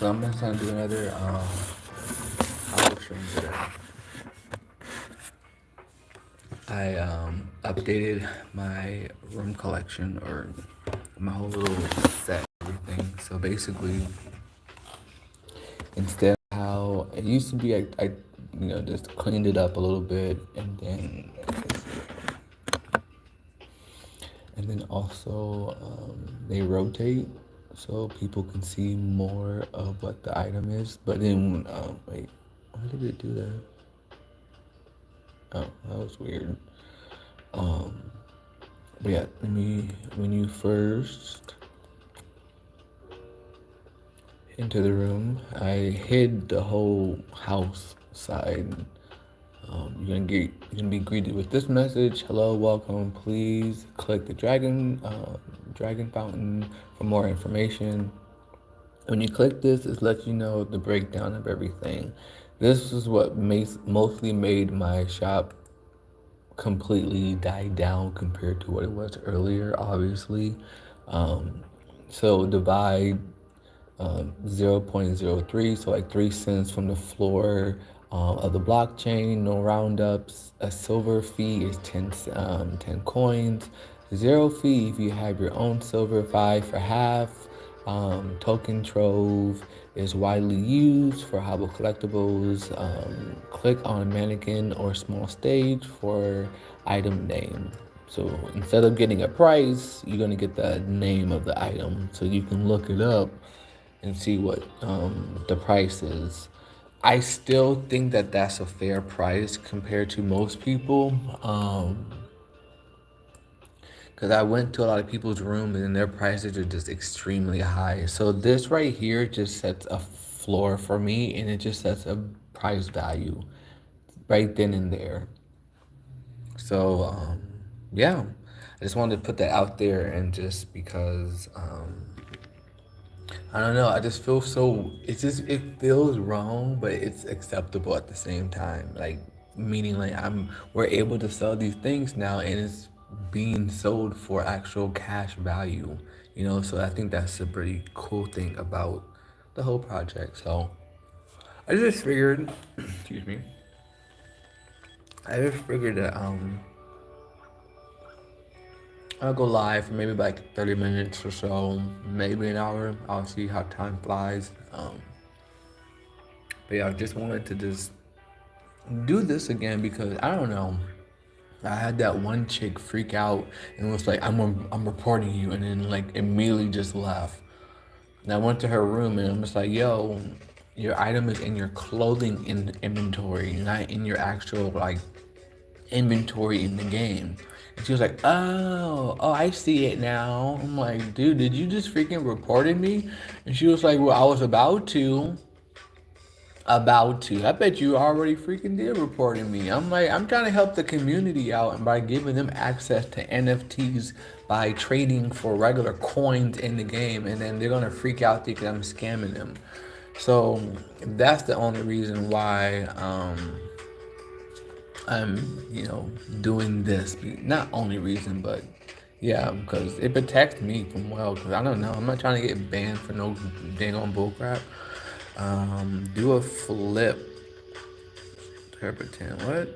So I'm just gonna do another habbo stream today. I updated my room collection or my whole little set, everything. So basically, instead of how it used to be, I just cleaned it up a little bit, and then also they rotate so people can see more of what the item is. But then wait, why did it do that? Oh, that was weird. Um, but yeah, when you first enter the room, I hid the whole house side. You're gonna be greeted with this message: "Hello, welcome. Please click the dragon fountain for more information." When you click this, it lets you know the breakdown of everything. This is what mostly made my shop completely die down compared to what it was earlier, obviously. Um, so divide 0.03, so like 3 cents from the floor of the blockchain, no roundups. A silver fee is 10 coins. Zero fee if you have your own silver, 5 for half. Token Trove is widely used for habbo collectibles. Click on mannequin or small stage for item name. So instead of getting a price, you're gonna get the name of the item, so you can look it up and see what the price is. I still think that that's a fair price compared to most people. Because I went to a lot of people's rooms and their prices are just extremely high. So this right here just sets a floor for me, and it just sets a price value right then and there. So yeah, I just wanted to put that out there, and just because I don't know. I just feel so. It feels wrong, but it's acceptable at the same time. Like meaning, like we're able to sell these things now, and it's being sold for actual cash value. So I think that's a pretty cool thing about the whole project. So I just figured, excuse me. I just figured that I'll go live for maybe like 30 minutes or so, maybe an hour. I'll see how time flies. But yeah, I just wanted to just do this again because I don't know. I had that one chick freak out and was like, I'm reporting you," and then like immediately just left. And I went to her room and I'm just like, "Yo, your item is in your clothing inventory, not in your actual like inventory in the game." And she was like, "Oh, I see it now." I'm like, "Dude, did you just freaking reported me?" And she was like, "Well, I was about to." I bet you already freaking did reporting me. I'm like, I'm trying to help the community out and by giving them access to NFTs by trading for regular coins in the game, and then they're gonna freak out thinking I'm scamming them. So that's the only reason why I'm doing this. Not only reason, but yeah, because it protects me from because I don't know. I'm not trying to get banned for no dang on bullcrap. Do a flip. Pretend what?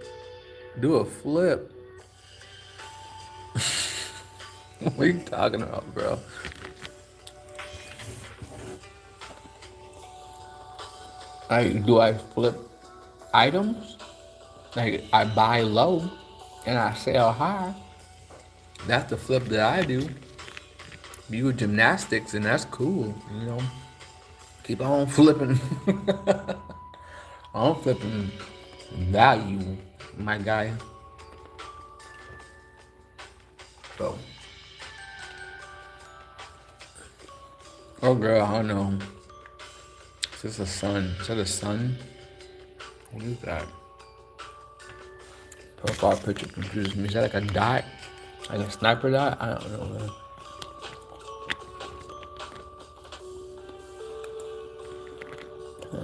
Do a flip. What are you talking about, bro? I flip items? Like I buy low and I sell high. That's the flip that I do. You do gymnastics and that's cool. Keep on flipping. I'm flipping value, my guy. So, oh girl, I don't know. Is this a sun? Is that a sun? What is that? Profile picture confuses me. Is that like a dot? Like a sniper dot? I don't know, man. Oh,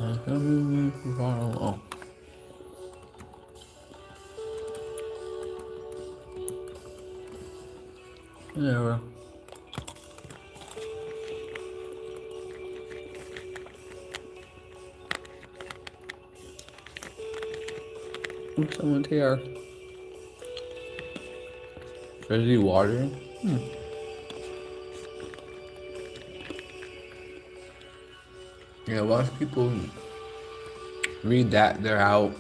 whatever. Someone here. Fizzy water. Yeah, once people read that, they're out.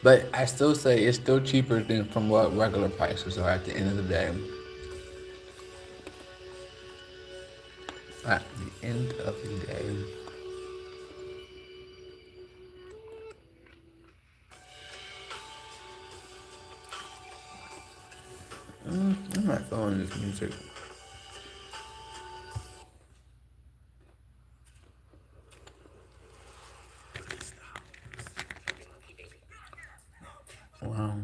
But I still say it's still cheaper than from what regular prices are at the end of the day. At the end of the day. I'm not feeling this music. Wow.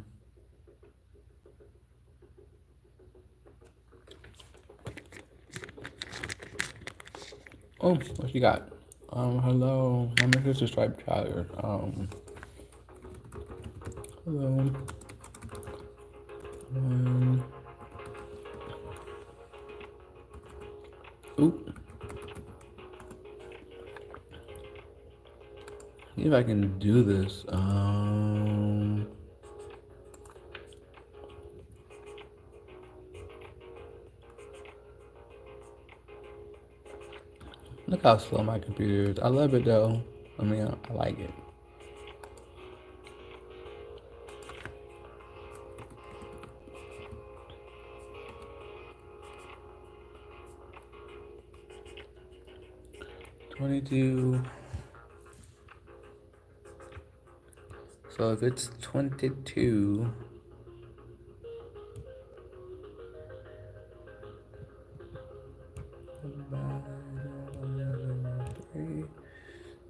Oh, what you got? Hello. I'm Mr. Striped Child. Hello. Oop. See if I can do this. Look how slow my computer is. I love it though. I mean, I like it. $22. So if it's 22,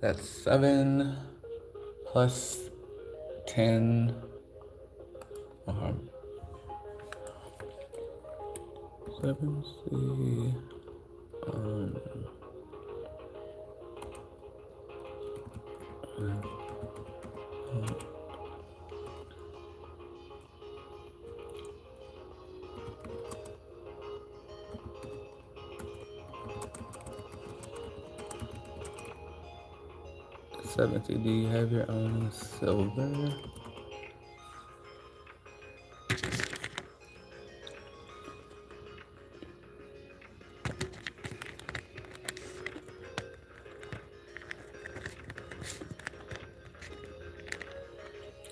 that's 7 plus 10. 7C. 7C. Do you have your own silver?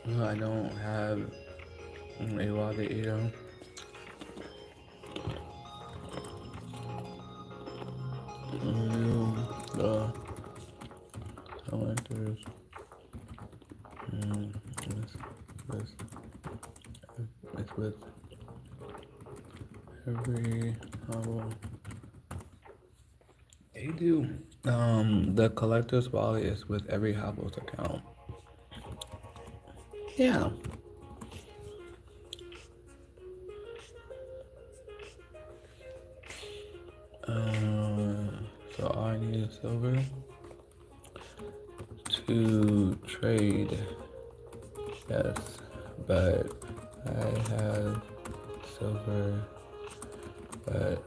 No, I don't have a wallet either. The calendars. It's with every habbo. They do. The collector's wallet is with every habbo's account. Yeah. So all I need is silver to trade. Yes, but I have silver, but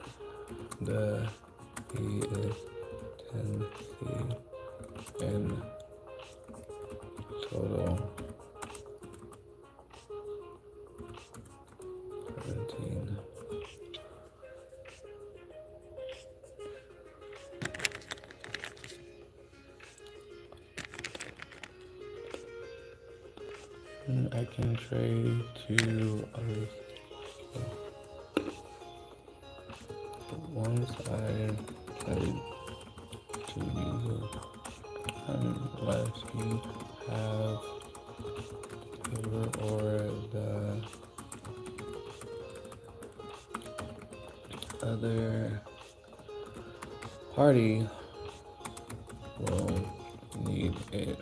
the fee is 10C in total 17. I can trade to others. Once I trade to you, unless you have silver or the other party will need it.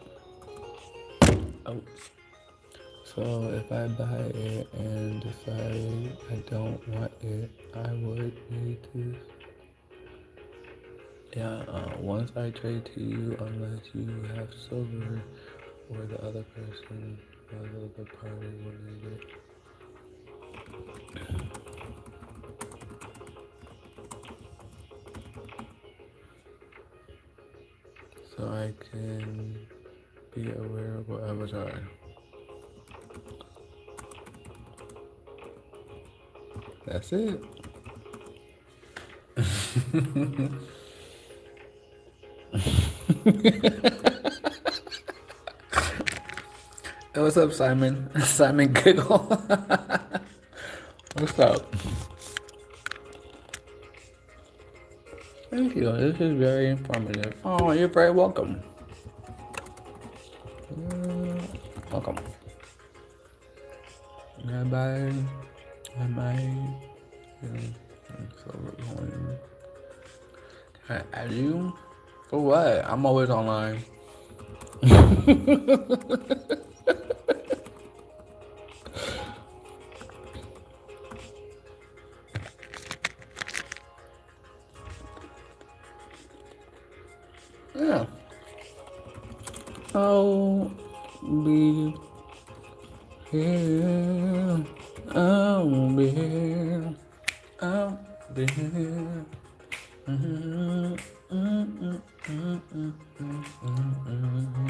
Oh. So if I buy it and decide I don't want it, I would need to. Yeah, once I trade to you, unless you have silver or the other person, the other party will need it. So I can be aware of what avatar. That's it. Hey, what's up, Simon? Simon Giggle. What's up? Thank you. This is very informative. Oh, you're very welcome. Welcome. Goodbye. Goodbye. So we're going. Can I add you? For what? I'm always online. Yeah. I'll be here. I'll be here. I'll be here. Mm-hmm. Mm-hmm. Mm-hmm. Mm-hmm.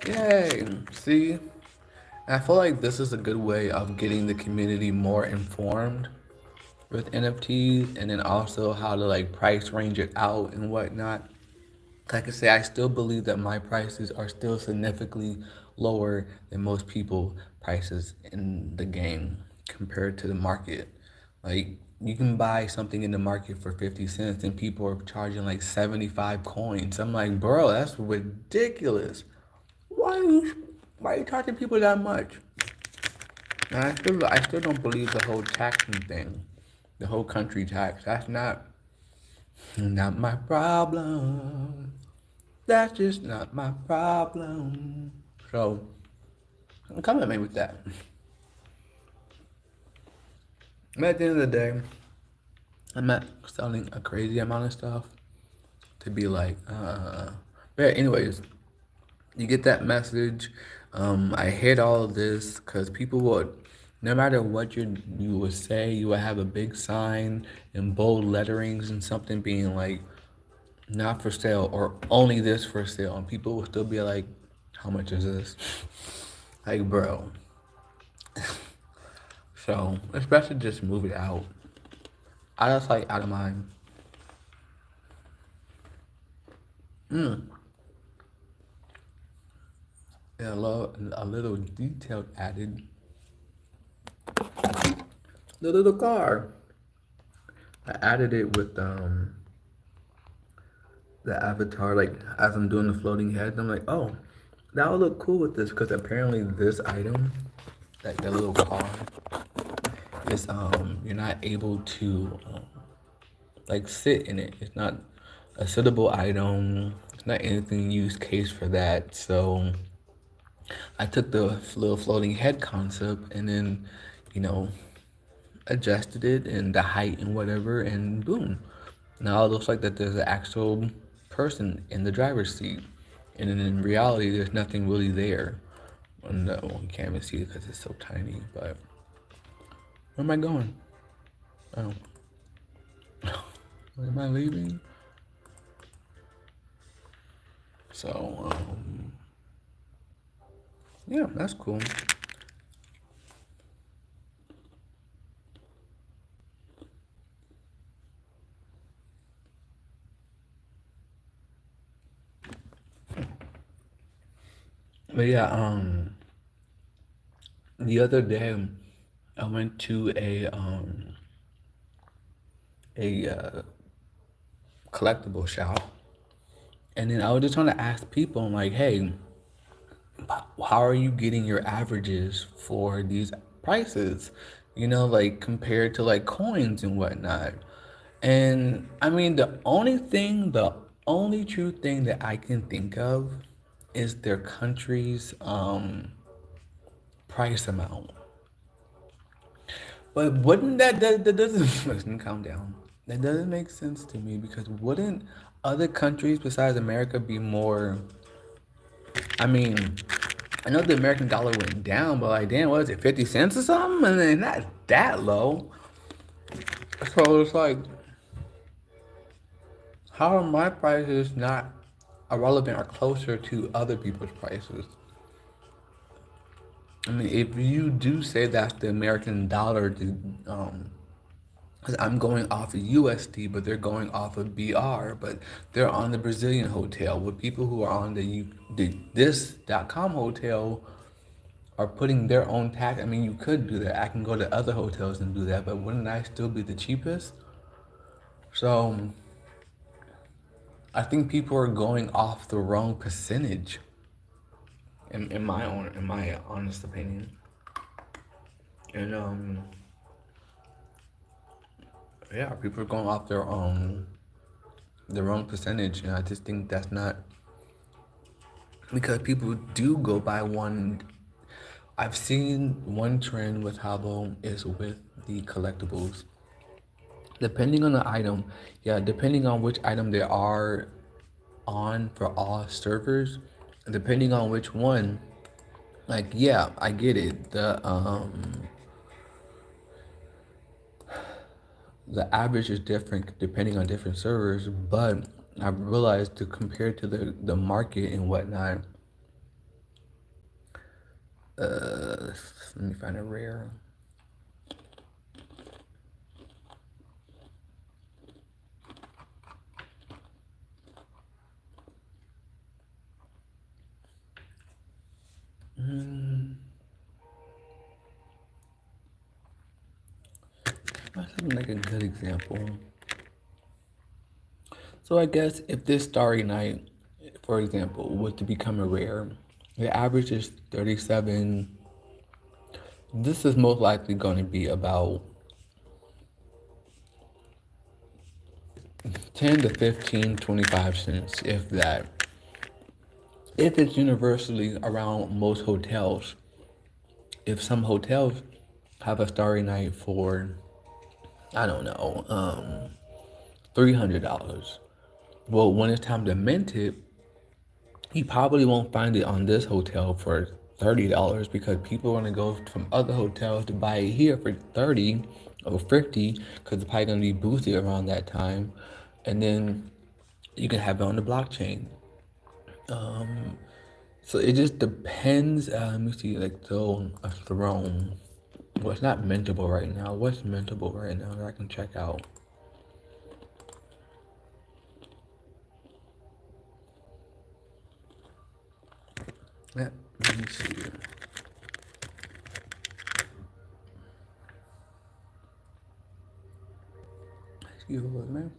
Yay! See, I feel like this is a good way of getting the community more informed with NFTs, and then also how to like price range it out and whatnot. Like I say, I still believe that my prices are still significantly lower than most people prices in the game compared to the market. Like you can buy something in the market for 50 cents and people are charging like 75 coins. I'm like, bro, that's ridiculous. Why are you charging people that much? And I still don't believe the whole taxing thing, the whole country tax. That's not my problem. That's just not my problem. So come at me with that. But at the end of the day, I'm not selling a crazy amount of stuff to be like, But anyways, you get that message. I hate all of this because people would, no matter what you would say, you would have a big sign in bold letterings and something being like, not for sale or only this for sale. And people would still be like, how much is this? Like, bro. So, especially just move it out. Out of sight, out of mind. Yeah, a little detail added. The little car. I added it with the avatar, like as I'm doing the floating head. I'm like, oh, that would look cool with this because apparently this item, like the little car, is you're not able to like sit in it. It's not a sittable item. It's not anything use case for that. So I took the little floating head concept and then, you know, adjusted it and the height and whatever, and boom. Now it looks like that there's an actual person in the driver's seat. And then in reality, there's nothing really there. No, you can't even see it because it's so tiny. But where am I going? Oh, where am I leaving? So, yeah, that's cool. But yeah, the other day I went to a collectible shop, and then I was just trying to ask people, I'm like, hey, how are you getting your averages for these prices? You know, like compared to like coins and whatnot. And I mean, the only true thing that I can think of is their country's price amount. But wouldn't that doesn't listen, calm down. That doesn't make sense to me because wouldn't other countries besides America be more? I mean, I know the American dollar went down, but like, damn, what is it, 50 cents or something? And then not that low. So it's like, How are my prices not irrelevant or closer to other people's prices? I mean, if you do say that's the American dollar, because I'm going off of USD, but they're going off of BR, but they're on the Brazilian hotel. With people who are on the this.com hotel are putting their own tax. I mean, you could do that. I can go to other hotels and do that, but wouldn't I still be the cheapest? So I think people are going off the wrong percentage. In my honest opinion, and yeah, people are going off the wrong percentage, and I just think that's not because people do go by one. I've seen one trend with habbo is with the collectibles. Depending on the item, yeah, depending on which item they are on for all servers, depending on which one, like yeah, I get it. The average is different depending on different servers, but I've realized to compare to the market and whatnot. Let me find a rare. That's like a good example. So I guess if this Starry Night, for example, was to become a rare, the average is 37. This is most likely going to be about 10 to 15, 25 cents, if that. If it's universally around most hotels, if some hotels have a Starry Night for, I don't know, $300. Well, when it's time to mint it, you probably won't find it on this hotel for $30 because people are gonna go from other hotels to buy it here for 30 or 50 because it's probably gonna be boosted around that time, and then you can have it on the blockchain. So it just depends. Let me see, like so a throne. Well, it's not mintable right now. What's mintable right now that I can check out? Yeah, let me see. Excuse me, man.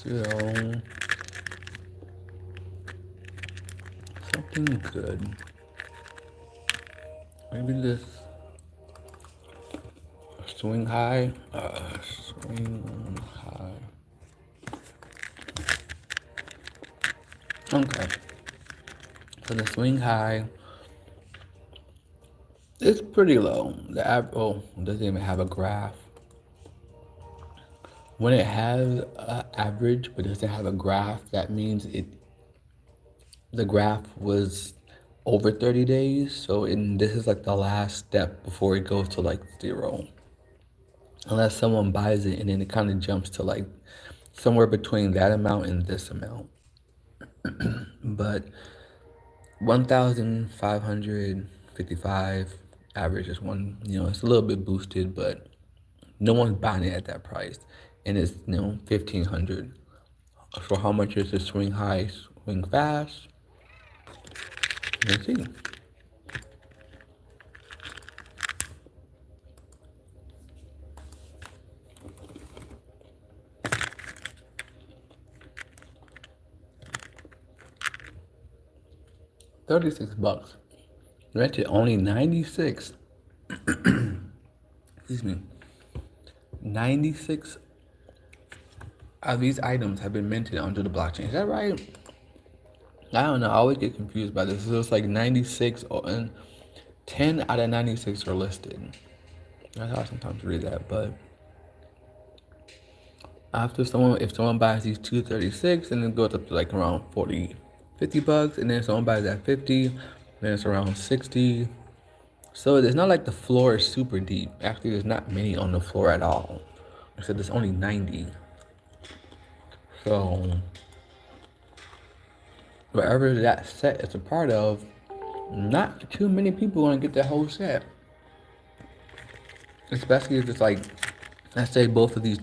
So something good. Maybe this swing high. Swing high. Okay. So the swing high is pretty low. The oh, it doesn't even have a graph. When it has average but doesn't have a graph, that means the graph was over 30 days. So this is like the last step before it goes to like zero. Unless someone buys it and then it kind of jumps to like somewhere between that amount and this amount. But 1,555 average is one, it's a little bit boosted, but no one's buying it at that price. And it's, 1,500. So how much is the swing high, swing fast? Let's see. 36 bucks. Rented only 96. Excuse me. 96 of these items have been minted onto the blockchain. Is that right? I don't know. I always get confused by this. So it's like 96 and 10 out of 96 are listed. That's how I sometimes read that. But if someone buys these 236 and then goes up to like around 40, 50 bucks, and then someone buys that 50, Then it's around 60. So it's not like the floor is super deep. Actually, there's not many on the floor at all. I said there's only 90. So wherever that set is a part of, not too many people gonna get that whole set. Especially if it's like, let's say both of these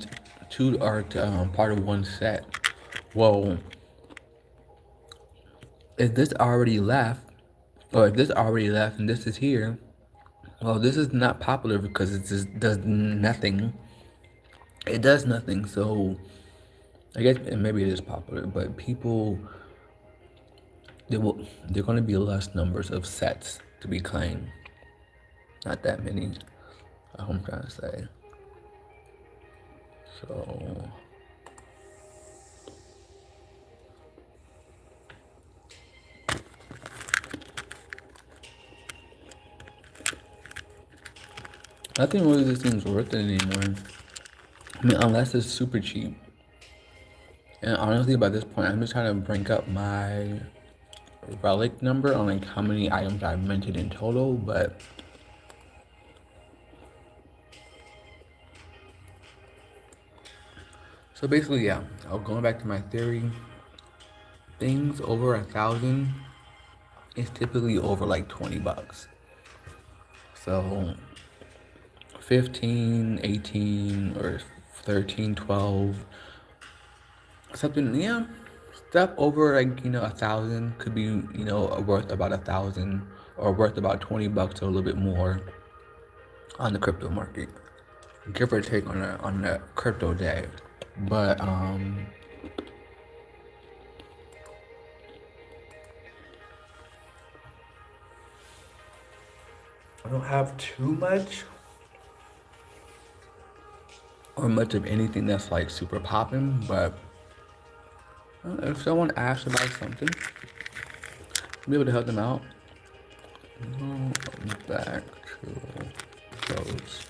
two are part of one set. Well, if this already left, or if this already left and this is here, well, this is not popular because it just does nothing. It does nothing. So I guess maybe it is popular, but people, they're going to be less numbers of sets to be claimed. Not that many. I'm trying to say. So nothing really this thing's worth it anymore. I mean, unless it's super cheap. And honestly, by this point, I'm just trying to bring up my relic number on like how many items I've minted in total, but so basically, yeah. Going back to my theory, things over 1,000 is typically over like $20. So 15, 18, or 13, 12, something, yeah. Stuff over like 1,000 could be worth about 1,000 or worth about $20 or a little bit more on the crypto market, give or take on a crypto day. But I don't have too much or much of anything that's like super popping. But if someone asks about something, I'll be able to help them out. Back to those.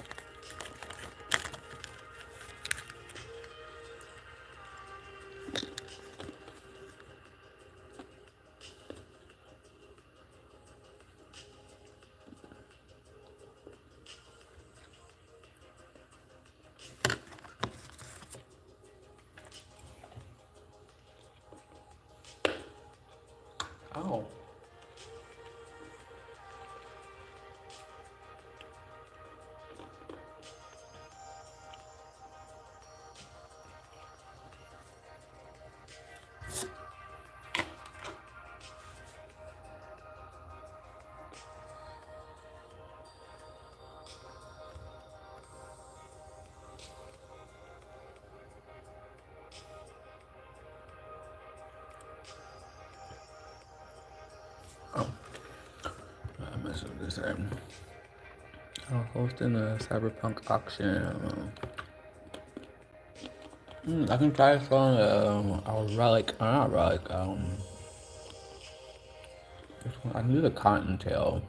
Oh. Oh. I messed up this time. Hosting a cyberpunk auction. I can try selling a relic, not relic, this one, I need a cottontail.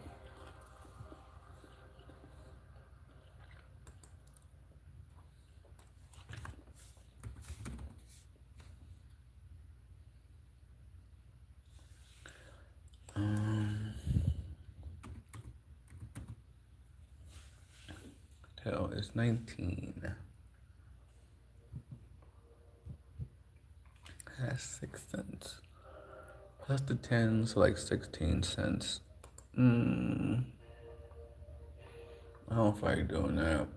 Tail is 19. That's 6 cents. Plus the 10, so like 16 cents. I don't feel like doing that.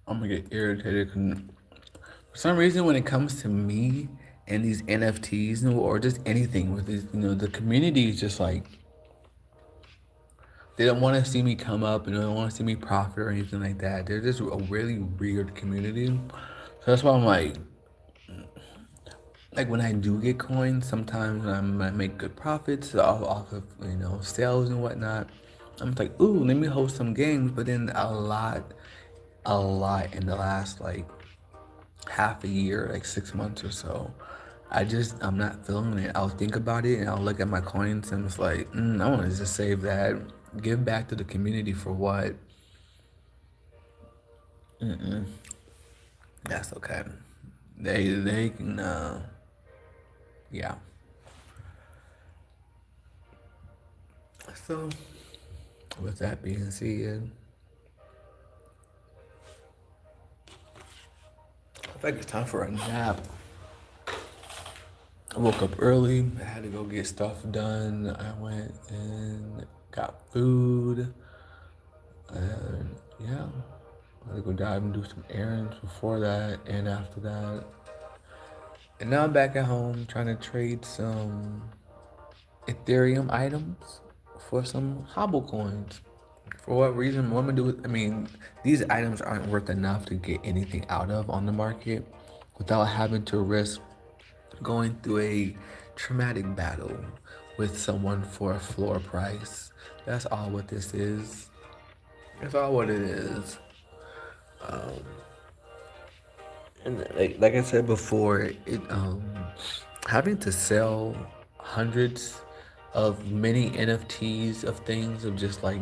I'm gonna get irritated. For some reason, when it comes to me and these NFTs or just anything with these, the community is just like, they don't want to see me come up and they don't want to see me profit or anything like that. They're just a really weird community. So that's why I'm like when I do get coins, sometimes when I make good profits off of sales and whatnot, I'm like, ooh, let me host some games. But then a lot in the last like half a year, like 6 months or so, I'm not feeling it. I'll think about it and I'll look at my coins and it's like, I want to just save that, give back to the community for what? That's okay. They can yeah. So, with that being said, I think it's time for a nap. I woke up early. I had to go get stuff done. I went and got food. And yeah, I had to go dive and do some errands before that and after that. And now I'm back at home trying to trade some Ethereum items for some habbo coins. For what reason? What I'm gonna do? I mean, these items aren't worth enough to get anything out of on the market without having to risk going through a traumatic battle with someone for a floor price. That's all what this is. That's all what it is. And like I said before, it having to sell hundreds of many NFTs of things of just like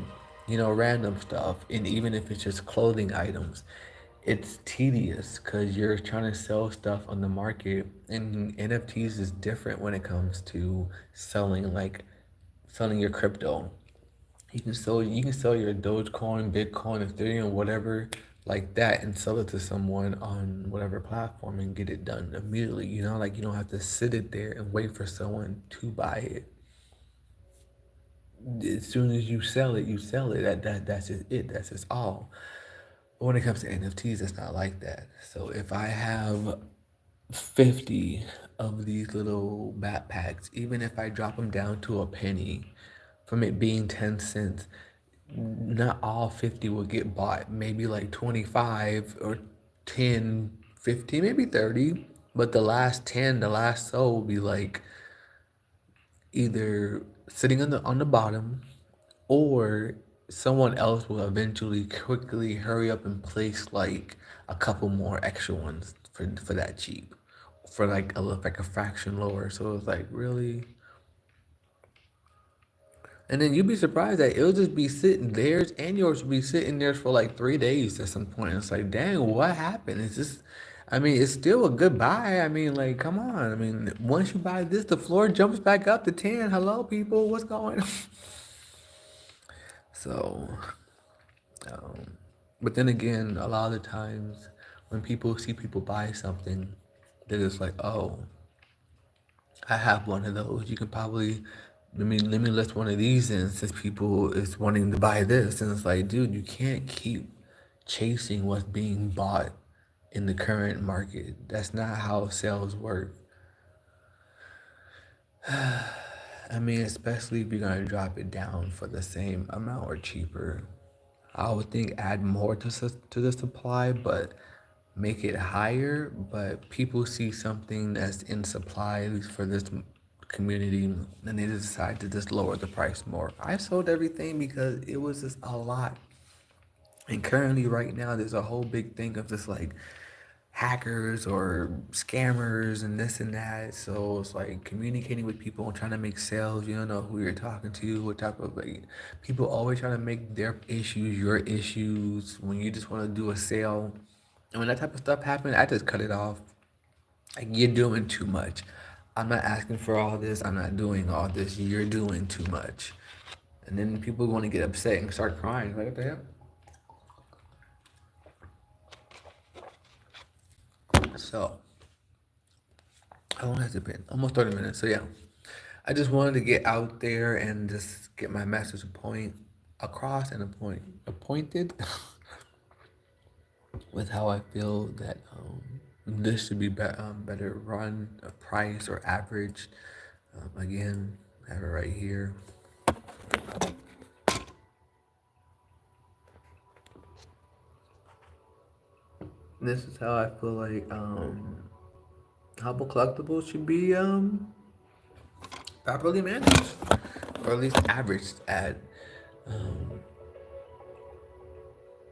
random stuff, and even if it's just clothing items, it's tedious because you're trying to sell stuff on the market, and NFTs is different when it comes to selling your crypto. You can sell your Dogecoin, Bitcoin, Ethereum, whatever like that, and sell it to someone on whatever platform and get it done immediately. Like you don't have to sit it there and wait for someone to buy it. As soon as you sell it, you sell it. That's just it. That's just all. But when it comes to NFTs, it's not like that. So if I have 50 of these little backpacks, even if I drop them down to a penny from it being 10 cents, not all 50 will get bought. Maybe like 25 or 10, 15, maybe 30. But the last 10, the last soul will be like either sitting on the bottom, or someone else will eventually quickly hurry up and place like a couple more extra ones for that cheap, for like a fraction lower. So it's like, really. And then you'd be surprised that it'll just be sitting, theirs and yours will be sitting there for like 3 days at some point. It's like, dang, what happened? It's just, I mean, it's still a good buy. I mean, like, come on. I mean, once you buy this, the floor jumps back up to 10. Hello, people. What's going on? So, um, but then again, a lot of the times when people see people buy something, they're just like, oh, I have one of those. You can probably let me list one of these in since people is wanting to buy this. And it's like, dude, you can't keep chasing what's being bought in the current market. That's not how sales work. I mean, especially if you're gonna drop it down for the same amount or cheaper. I would think add more to the supply, but make it higher. But people see something that's in supply, at least for this community, and they decide to just lower the price more. I sold everything because it was just a lot. And currently, right now, there's a whole big thing of just like hackers or scammers and this and that. So it's like communicating with people and trying to make sales. You don't know who you're talking to, what type of like people always trying to make their issues your issues when you just want to do a sale. And when that type of stuff happens, I just cut it off. Like, you're doing too much. I'm not asking for all this. I'm not doing all this. You're doing too much. And then people want to get upset and start crying. Like, what the hell? So, how long has it been? Almost 30 minutes. So, yeah. I just wanted to get out there and just get my message point across and appointed with how I feel that this should be, better run, price or average. Again, I have it right here. This is how I feel like Hubble collectibles should be properly managed, or at least averaged at. Um,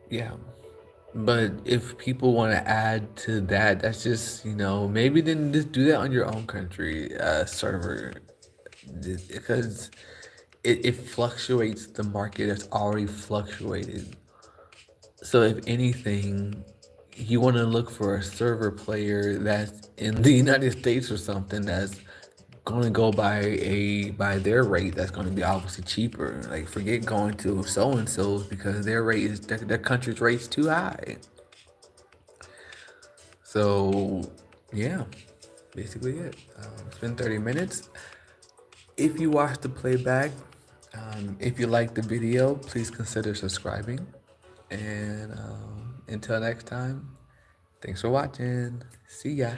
yeah. But if people want to add to that, that's just, maybe then just do that on your own country server, because it fluctuates the market. It's already fluctuated. So if anything, you want to look for a server player that's in the United States or something that's going to go by their rate that's going to be obviously cheaper. Like forget going to so and so's because their rate is their country's rate's too high. So yeah, basically it. It's been 30 minutes. If you watch the playback, if you like the video, please consider subscribing. And until next time, thanks for watching. See ya.